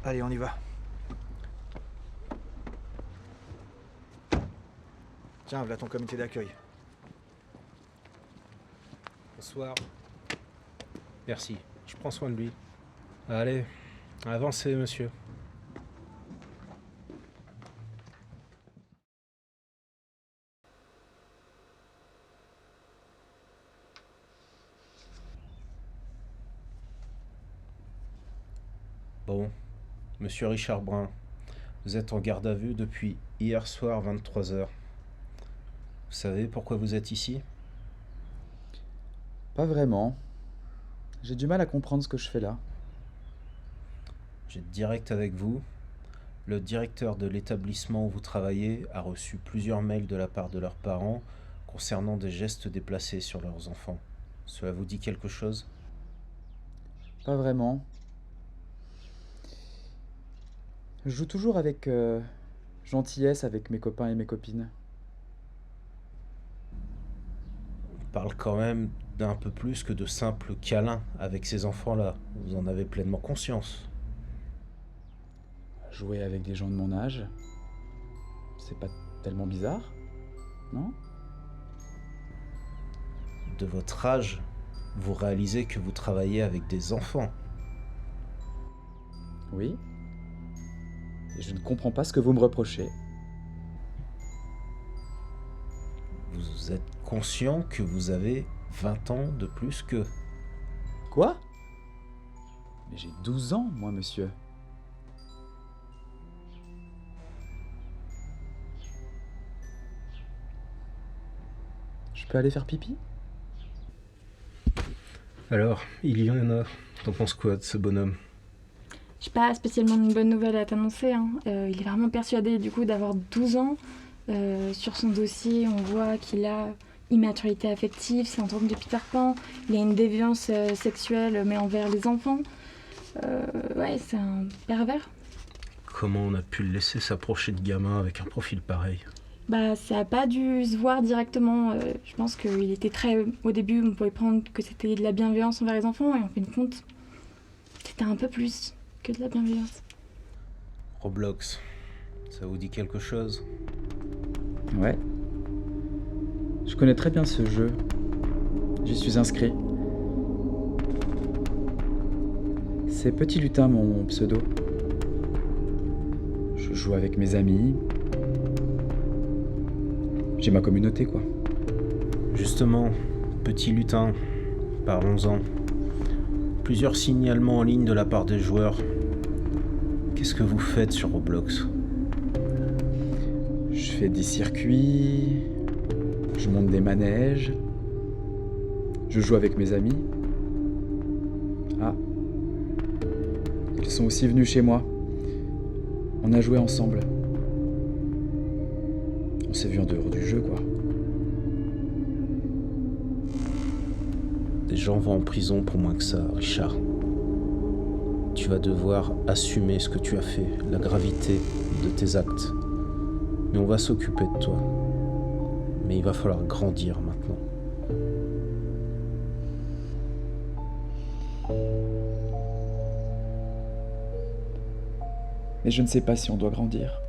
Allez, on y va. Tiens, voilà ton comité d'accueil. Bonsoir. Merci, je prends soin de lui. Allez, avancez, monsieur. Bon, monsieur Richard Brun, vous êtes en garde à vue depuis hier soir 23h. Vous savez pourquoi vous êtes ici? Pas vraiment. J'ai du mal à comprendre ce que je fais là. Je vais être direct avec vous. Le directeur de l'établissement où vous travaillez a reçu plusieurs mails de la part de leurs parents concernant des gestes déplacés sur leurs enfants. Cela vous dit quelque chose? Pas vraiment. Je joue toujours avec gentillesse avec mes copains et mes copines. On parle quand même d'un peu plus que de simples câlins avec ces enfants-là. Vous en avez pleinement conscience. Jouer avec des gens de mon âge, c'est pas tellement bizarre, non? De votre âge, vous réalisez que vous travaillez avec des enfants. Oui. Et je ne comprends pas ce que vous me reprochez. Vous êtes conscient que vous avez 20 ans de plus qu'eux. Quoi? Mais j'ai 12 ans, moi, monsieur. Je peux aller faire pipi? Alors, il y en a. T'en penses quoi de ce bonhomme? J'ai pas spécialement une bonne nouvelle à t'annoncer, hein. Il est vraiment persuadé du coup d'avoir 12 ans. Sur son dossier, on voit qu'il a immaturité affective, syndrome de Peter Pan. Il a une déviance sexuelle, mais envers les enfants. Ouais, c'est un pervers. Comment on a pu le laisser s'approcher de gamins avec un profil pareil? Bah, ça a pas dû se voir directement. Je pense qu'il était très. Au début, on pouvait prendre que c'était de la bienveillance envers les enfants, et en fin de compte, c'était un peu plus que de la bienveillance. Roblox, ça vous dit quelque chose? Ouais. Je connais très bien ce jeu. J'y suis inscrit. C'est Petit Lutin, mon pseudo. Je joue avec mes amis. J'ai ma communauté, quoi. Justement, petit lutin, parlons-en. Plusieurs signalements en ligne de la part des joueurs. Qu'est-ce que vous faites sur Roblox? Je fais des circuits. Je monte des manèges. Je joue avec mes amis. Ah. Ils sont aussi venus chez moi. On a joué ensemble. On s'est vu en dehors du jeu, quoi. Des gens vont en prison pour moins que ça, Richard. Tu vas devoir assumer ce que tu as fait, la gravité de tes actes. Mais on va s'occuper de toi. Mais il va falloir grandir maintenant. Mais je ne sais pas si on doit grandir.